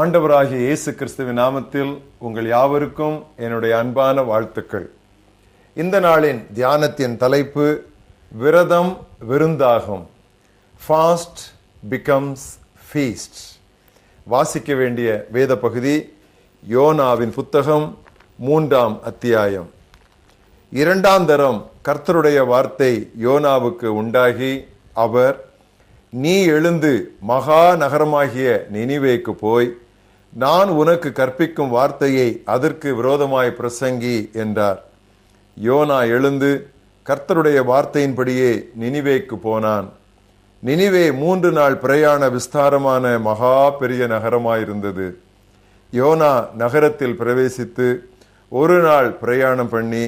ஆண்டவராகிய இயேசு கிறிஸ்துவின் நாமத்தில் உங்கள் யாவருக்கும் என்னுடைய அன்பான வாழ்த்துக்கள். இந்த நாளின் தியானத்தின் தலைப்பு விரதம் விருந்தாகும். Fast becomes feast. வாசிக்க வேண்டிய வேத பகுதி யோனாவின் புத்தகம் 3ஆம் அத்தியாயம். 2ஆம் தரம் கர்த்தருடைய வார்த்தை யோனாவுக்கு உண்டாகி, அவர், நீ எழுந்து மகா நகரமாகிய நினிவேக்கு போய் நான் உனக்கு கற்பிக்கும் வார்த்தையை அதற்கு விரோதமாய் பிரசங்கி என்றார். யோனா எழுந்து கர்த்தருடைய வார்த்தையின்படியே நினிவேக்கு போனான். நினிவே 3 நாள் பிரயாண விஸ்தாரமான மகா பெரிய நகரமாயிருந்தது. யோனா நகரத்தில் பிரவேசித்து 1 நாள் பிரயாணம் பண்ணி,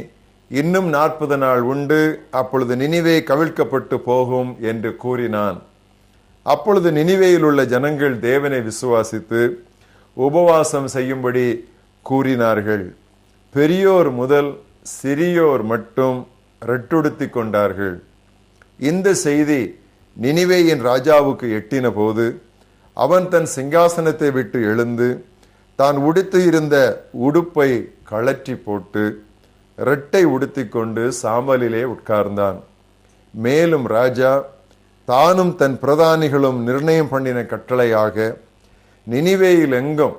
இன்னும் 40 நாள் உண்டு, அப்பொழுது நினிவே கவிழ்க்கப்பட்டு போகும் என்று கூறினான். அப்பொழுது நினிவேயில் உள்ள ஜனங்கள் தேவனை விசுவாசித்து உபவாசம் செய்யும்படி கூறினார்கள். பெரியோர் முதல் சிறியோர் மட்டும் ரெட்டுடுத்தி கொண்டார்கள். இந்த செய்தி நினிவேயின் ராஜாவுக்கு எட்டின போது, அவன் தன் சிங்காசனத்தை விட்டு எழுந்து தான் உடுத்து இருந்த உடுப்பை கழற்றி போட்டு ரெட்டை உடுத்தி கொண்டு சாம்பலிலே உட்கார்ந்தான். மேலும் ராஜா தானும் தன் பிரதானிகளும் நிர்ணயம் பண்ணின கட்டளையாக, நினிவேயில் எங்கும்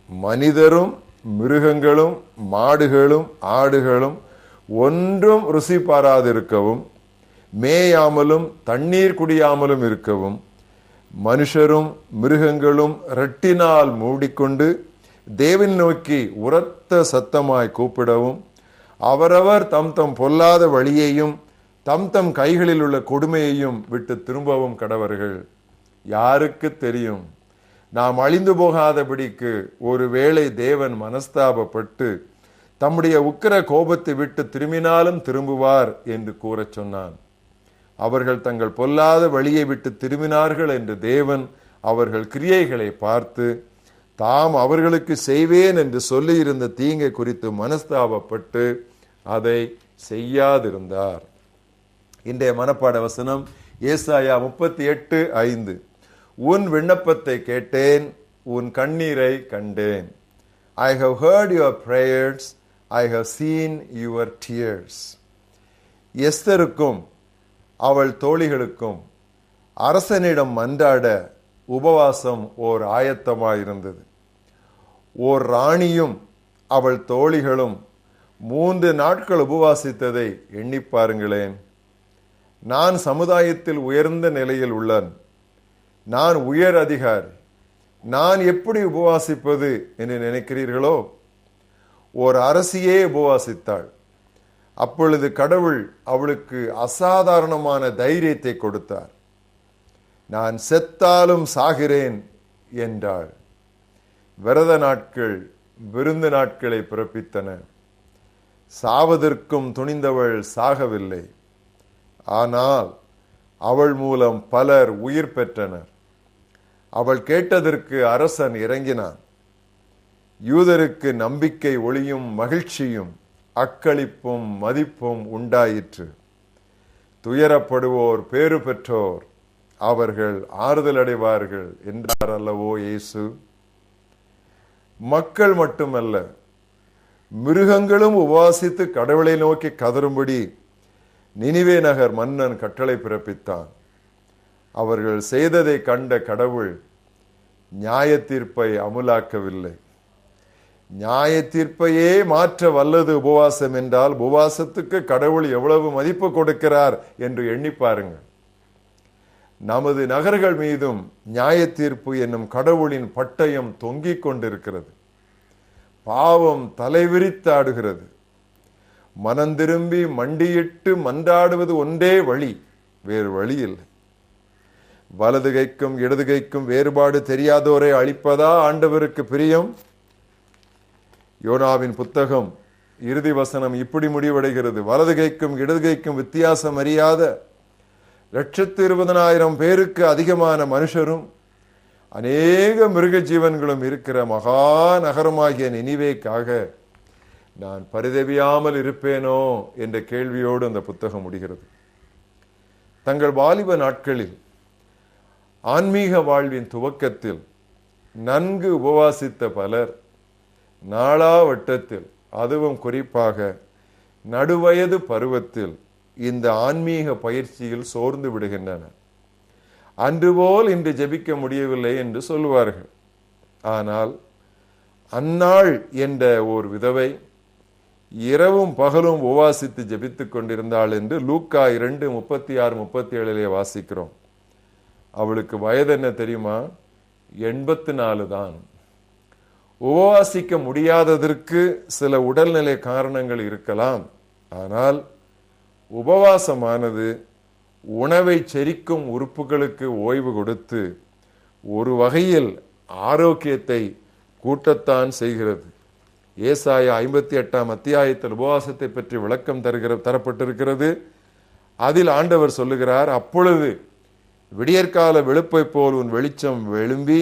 மனிதரும் மிருகங்களும் மாடுகளும் ஆடுகளும் ஒன்றும் ருசி பாராதிருக்கவும், மேயாமலும் தண்ணீர் குடியாமலும் இருக்கவும், மனுஷரும் மிருகங்களும் ரெட்டினால் மூடிக்கொண்டு தேவன் நோக்கி உரத்த சத்தமாய் கூப்பிடவும், அவரவர் தம் தம் பொல்லாத வழியையும் தம் தம் கைகளில் உள்ள கொடுமையையும் விட்டு திரும்பவும் கடவர்கள். யாருக்கு தெரியும், நாம் அழிந்து போகாதபடிக்கு ஒருவேளை தேவன் மனஸ்தாபப்பட்டு தம்முடைய உக்கிர கோபத்தை விட்டு திரும்பினாலும் திரும்புவார் என்று கூறச் சொன்னான். அவர்கள் தங்கள் பொல்லாத வழியை விட்டு திரும்பினார்கள் என்று தேவன் அவர்கள் கிரியைகளை பார்த்து தாம் அவர்களுக்கு செய்வேன் என்று சொல்லியிருந்த தீங்கை குறித்து மனஸ்தாபப்பட்டு அதை செய்யாதிருந்தார். இன்றைய மனப்பாட வசனம் ஏசாயா 38:5. உன் விண்ணப்பத்தை கேட்டேன், உன் கண்ணீரை கண்டேன். I have heard your prayers, I have seen your tears. எஸ்தருக்கும் அவள் தோழிகளுக்கும் அரசனிடம் மன்றாட உபவாசம் ஓர் ஆயத்தமாயிருந்தது. ஓர் ராணியும் அவள் தோழிகளும் 3 நாட்கள் உபவாசித்ததை எண்ணி பாருங்களேன். நான் சமுதாயத்தில் உயர்ந்த நிலையில் உள்ளேன், நான் உயர் அதிகாரி, நான் எப்படி உபவாசிப்பது என்று நினைக்கிறீர்களோ? ஓர் அரசியே உபவாசித்தாள். அப்பொழுது கடவுள் அவளுக்கு அசாதாரணமான தைரியத்தை கொடுத்தார். நான் செத்தாலும் சாகிறேன் என்றாள். விரத நாட்கள் விருந்து நாட்களை பிறப்பித்தன. சாவதற்கும் துணிந்தவள் சாகவில்லை. ஆனால் அவள் மூலம் பலர் உயிர் பெற்றனர். அவள் கேட்டதற்கு அரசன் இறங்கினான். யூதருக்கு நம்பிக்கை ஒளியும் மகிழ்ச்சியும் அக்களிப்பும் மதிப்பும் உண்டாயிற்று. துயரப்படுவோர் பேறு பெற்றோர், அவர்கள் ஆறுதல் அடைவார்கள் என்றார் அல்லவோ இயேசு. மக்கள் மட்டுமல்ல, மிருகங்களும் உபவாசித்து கடவுளை நோக்கி கதறும்படி நினிவே நகர் மன்னன் கட்டளை பிறப்பித்தான். அவர்கள் செய்ததை கண்ட கடவுள் நியாய தீர்ப்பை அமுலாக்கவில்லை. நியாய தீர்ப்பையே மாற்ற வல்லது உபவாசம் என்றால் உபவாசத்துக்கு கடவுள் எவ்வளவு மதிப்பு கொடுக்கிறார் என்று எண்ணி பாருங்கள். நமது நகர்கள் மீதும் நியாய தீர்ப்பு என்னும் கடவுளின் பட்டயம் தொங்கிக் கொண்டிருக்கிறது. பாவம் தலைவிரித்தாடுகிறது. மனம் திரும்பி மண்டியிட்டு மன்றாடுவது ஒன்றே வழி, வேறு வழி இல்லை. வலது கைக்கும் இடது கைக்கும் வேறுபாடு தெரியாதோரை அழிப்பதா ஆண்டவருக்கு பிரியம்? யோனாவின் புத்தகம் இறுதி வசனம் இப்படி முடிவடைகிறது: வலது கைக்கும் இடது கைக்கும் வித்தியாசம் அறியாத 120,000 பேருக்கு அதிகமான மனுஷரும் அநேக மிருக ஜீவன்களும் இருக்கிற மகா நகரமாகிய நினிவேக்காக நான் பரிதவியாமல் இருப்பேனோ என்ற கேள்வியோடு அந்த புத்தகம் முடிகிறது. தங்கள் வாலிப நாட்களில் ஆன்மீக வாழ்வின் துவக்கத்தில் நன்கு உபவாசித்த பலர் நாளாவட்டத்தில், அதுவும் குறிப்பாக நடுவயது பருவத்தில் இந்த ஆன்மீக பயிற்சியில் சோர்ந்து விடுகின்றனர். அன்றுபோல் இன்று ஜெபிக்க முடியவில்லை என்று சொல்லுவார்கள். ஆனால் அன்னாள் என்ற ஒரு விதவை இரவும் பகலும் உபவாசித்து ஜெபித்துக் கொண்டிருந்தாள் என்று லூக்கா 2:36-37 வாசிக்கிறோம். அவளுக்கு வயது என்ன தெரியுமா? 84 தான். உபவாசிக்க முடியாததற்கு சில உடல்நிலை காரணங்கள் இருக்கலாம். ஆனால் உபவாசமானது உணவை செரிக்கும் உறுப்புகளுக்கு ஓய்வு கொடுத்து ஒரு வகையில் ஆரோக்கியத்தை கூட்டத்தான் செய்கிறது. ஏசாயா 58 அத்தியாயத்தில் உபவாசத்தை பற்றி விளக்கம் தரப்பட்டிருக்கிறது. அதில் ஆண்டவர் சொல்லுகிறார், அப்பொழுது விடியற்கால வெளுப்பை போல் உன் வெளிச்சம் எழும்பி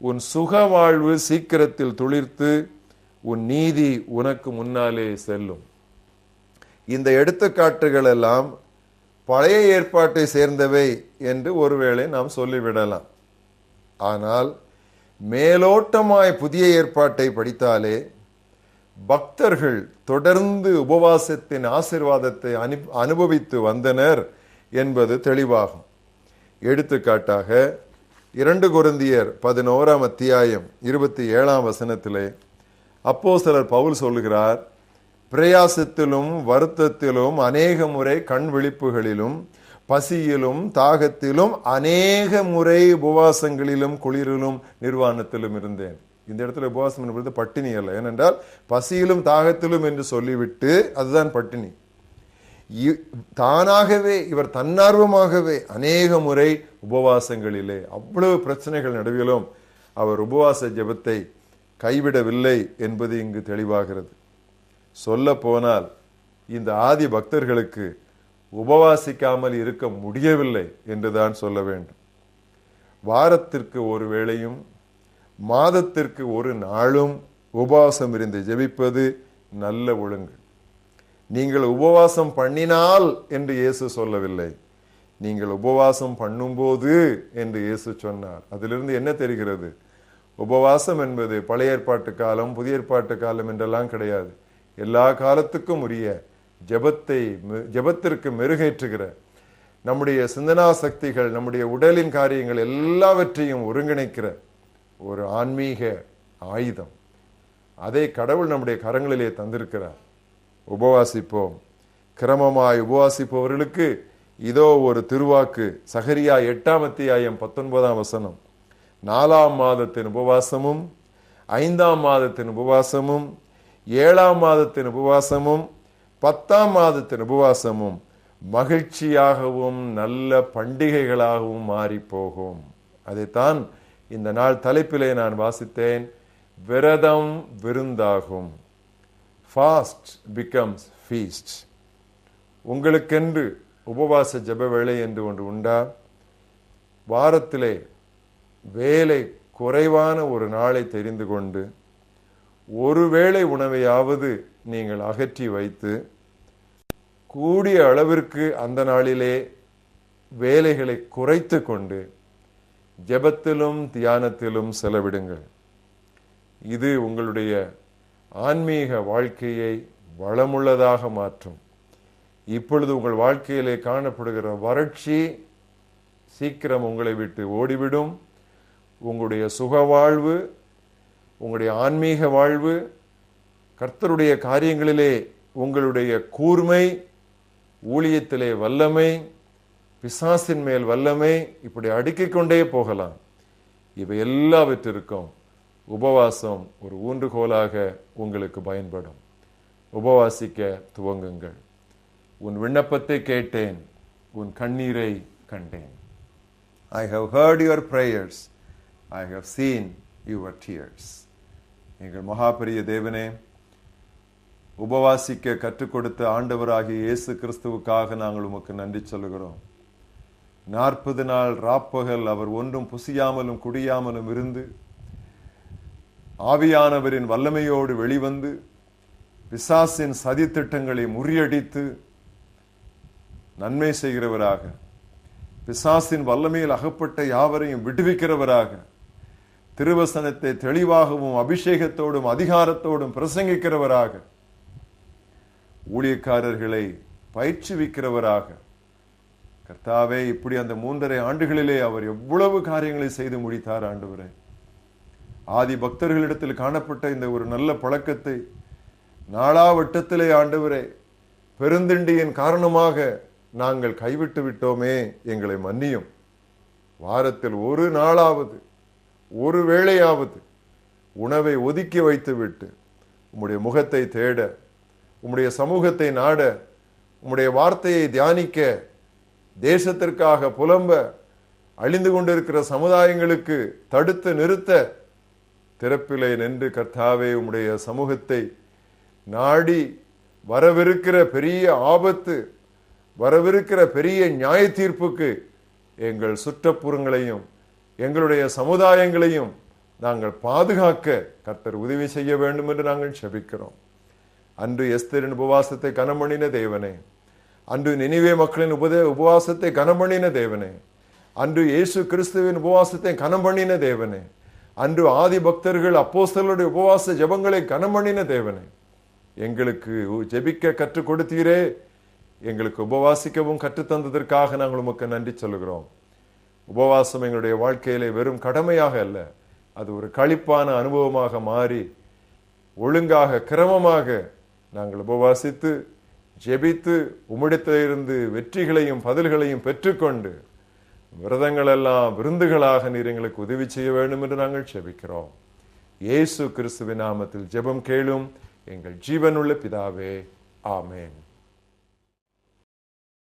உன் சுக வாழ்வு சீக்கிரத்தில் துளிர்த்து உன் நீதி உனக்கு முன்னாலே செல்லும். இந்த எடுத்துக்காட்டுகள் எல்லாம் பழைய ஏற்பாட்டை சேர்ந்தவை என்று ஒருவேளை நாம் சொல்லிவிடலாம். ஆனால் மேலோட்டமாய் புதிய ஏற்பாட்டை படித்தாலே பக்தர்கள் தொடர்ந்து உபவாசத்தின் ஆசீர்வாதத்தை அனுபவித்து வந்தனர் என்பது தெளிவாகும். எடுத்துக்காட்டாக 2 கொரிந்தியர் 11 அத்தியாயம் 27 அப்போஸ்தலர் பவுல் சொல்லுகிறார், பிரயாசத்திலும் வருத்தத்திலும் அநேக முறை கண் விழிப்புகளிலும் பசியிலும் தாகத்திலும் அநேக முறை உபவாசங்களிலும் குளிரிலும் நிர்வாணத்திலும் இருந்தேன். இந்த இடத்துல உபவாசம் என்பது பட்டினி அல்ல. ஏனென்றால் பசியிலும் தாகத்திலும் என்று சொல்லிவிட்டு அதுதான் பட்டினி. தானாகவே இவர் தன்னார்வமாகவே அநேக முறை உபவாசங்களிலே அவ்வளவு பிரச்சனைகள் நடுவிலும் அவர் உபவாச ஜெபத்தை கைவிடவில்லை என்பது இங்கு தெளிவாகிறது. சொல்ல போனால் இந்த ஆதி பக்தர்களுக்கு உபவாசிக்காமல் இருக்க முடியவில்லை என்றுதான் சொல்ல வேண்டும். வாரத்திற்கு ஒரு வேளையும் மாதத்திற்கு ஒரு நாளும் உபவாசம் இருந்து ஜெபிப்பது நல்ல ஒழுங்கு. நீங்கள் உபவாசம் பண்ணினால் என்று இயேசு சொல்லவில்லை, நீங்கள் உபவாசம் பண்ணும்போது என்று இயேசு சொன்னார். அதிலிருந்து என்ன தெரிகிறது? உபவாசம் என்பது பழைய ஏற்பாட்டு காலம் புதிய ஏற்பாட்டு காலம் என்றெல்லாம் கிடையாது. எல்லா காலத்துக்கும் உரிய ஜெபத்திற்கு மெருகேற்றுகிற நம்முடைய சிந்தனா சக்திகள், நம்முடைய உடலின் காரியங்கள் எல்லாவற்றையும் ஒருங்கிணைக்கிற ஒரு ஆன்மீக ஆயுதம். அதை கடவுள் நம்முடைய கரங்களிலே தந்திருக்கிறார். உபவாசிப்போம். கிரமமாய் உபவாசிப்பவர்களுக்கு இதோ ஒரு திருவாக்கு. சகரியா 8 அத்தியாயம் 19 4ஆம் மாதத்தின் உபவாசமும் 5ஆம் மாதத்தின் உபவாசமும் 7ஆம் மாதத்தின் உபவாசமும் 10ஆம் மாதத்தின் உபவாசமும் மகிழ்ச்சியாகவும் நல்ல பண்டிகைகளாகவும் மாறி போகும். அதைத்தான் இந்த நாள் தலைப்பிலே நான் வாசித்தேன். விரதம் விருந்தாகும். Fast becomes feast. உங்களுக்கென்று உபவாச ஜெப வேளை என்று ஒன்று உண்டா? வாரத்திலே வேலை குறைவான ஒரு நாளை தெரிந்து கொண்டு ஒருவேளை உணவையாவது நீங்கள் அகற்றி வைத்து கூடிய அளவிற்கு அந்த நாளிலே வேலைகளை குறைத்து கொண்டு ஜெபத்திலும் தியானத்திலும் செலவிடுங்கள். இது உங்களுடைய ஆன்மீக வாழ்க்கையை வளமுள்ளதாக மாற்றும். இப்பொழுது உங்கள் வாழ்க்கையிலே காணப்படுகிற வறட்சி சீக்கிரம் உங்களை விட்டு ஓடிவிடும். உங்களுடைய சுக வாழ்வு, உங்களுடைய ஆன்மீக வாழ்வு, கர்த்தருடைய காரியங்களிலே உங்களுடைய கூர்மை, ஊழியத்திலே வல்லமை, பிசாசின் மேல் வல்லமை, இப்படி அடுக்கிக் கொண்டே போகலாம். இவை எல்லாவற்றிற்கும் உபவாசம் ஒரு ஊன்றுகோலாக உங்களுக்கு பயன்படும். உபவாசிக்க துவங்குங்கள். உன் விண்ணப்பத்தை கேட்டேன், உன் கண்ணீரை கண்டேன். I have heard your prayers. I have seen your tears. எங்கள் மகாபெரிய தேவனே, உபவாசிக்க கற்றுக் கொடுத்த ஆண்டவராகிய இயேசு கிறிஸ்துவுக்காக நாங்கள் உமக்கு நன்றி சொல்லுகிறோம். 40 நாள் ராப்பகல் அவர் ஒன்றும் புசியாமலும் குடியாமலும் இருந்து ஆவியானவரின் வல்லமையோடு வெளிவந்து பிசாசின் சதித்திட்டங்களை முறியடித்து நன்மை செய்கிறவராக, பிசாசின் வல்லமையில் அகப்பட்ட யாவரையும் விடுவிக்கிறவராக, திருவசனத்தை தெளிவாகவும் அபிஷேகத்தோடும் அதிகாரத்தோடும் பிரசங்கிக்கிறவராக, ஊழியக்காரர்களை பயிற்றுவிக்கிறவராக, கர்த்தாவே, இப்படி அந்த 3.5 ஆண்டுகளிலே அவர் எவ்வளவு காரியங்களை செய்து முடித்தார் ஆண்டவரே. ஆதி பக்தர்களிடத்தில் காணப்பட்ட இந்த ஒரு நல்ல பழக்கத்தை நாளாவட்டத்திலே ஆண்டவரே பெருந்திண்டியின் காரணமாக நாங்கள் கைவிட்டு விட்டோமே, எங்களை மன்னியும். வாரத்தில் ஒரு நாளாவது, ஒரு வேளையாவது உணவை ஒதுக்கி வைத்து விட்டு உம்முடைய முகத்தை தேட, உம்முடைய சமூகத்தை நாட, உம்முடைய வார்த்தையை தியானிக்க, தேசத்திற்காக புலம்ப, அழிந்து கொண்டிருக்கிற சமுதாயங்களுக்கு தடுத்து நிறுத்த திறப்பிலே நின்று கர்த்தாவே உம்முடைய சமூகத்தை நாடி வரவிருக்கிற பெரிய ஆபத்து, வரவிருக்கிற பெரிய நியாய தீர்ப்புக்கு எங்கள் சுற்றுப்புறங்களையும் எங்களுடைய சமுதாயங்களையும் நாங்கள் பாதுகாக்க கர்த்தர் உதவி செய்ய வேண்டும் என்று நாங்கள் செபிக்கிறோம். அன்று எஸ்தரின் உபவாசத்தை கனமணின தேவனே, அன்று நினிவே மக்களின் உபவாசத்தை கனமணின தேவனே, அன்று இயேசு கிறிஸ்துவின் உபவாசத்தை கனமணின தேவனே, அன்று ஆதி பக்தர்கள் அப்போஸ்தலருடைய உபவாச ஜெபங்களை கனமணின தேவனே, எங்களுக்கு ஜெபிக்க கற்றுக் கொடுத்தீரே, எங்களுக்கு உபவாசிக்கவும் கற்றுத்தந்ததற்காக நாங்கள் உமக்கு நன்றி சொல்லுகிறோம். உபவாசம் எங்களுடைய வாழ்க்கையிலே வெறும் கடமையாக அல்ல, அது ஒரு களிப்பான அனுபவமாக மாறி ஒழுங்காக கிரமமாக நாங்கள் உபவாசித்து ஜெபித்து உம்மிடத்திலிருந்து வெற்றிகளையும் பதில்களையும் பெற்றுக்கொண்டு விரதங்கள் எல்லாம் விருந்துகளாக நீர் எங்களுக்கு உதவி செய்ய வேண்டும் என்று நாங்கள் ஜெபிக்கிறோம். இயேசு கிறிஸ்துவின் நாமத்தில் ஜெபம் கேளும் எங்கள் ஜீவனுள்ள பிதாவே, ஆமென்.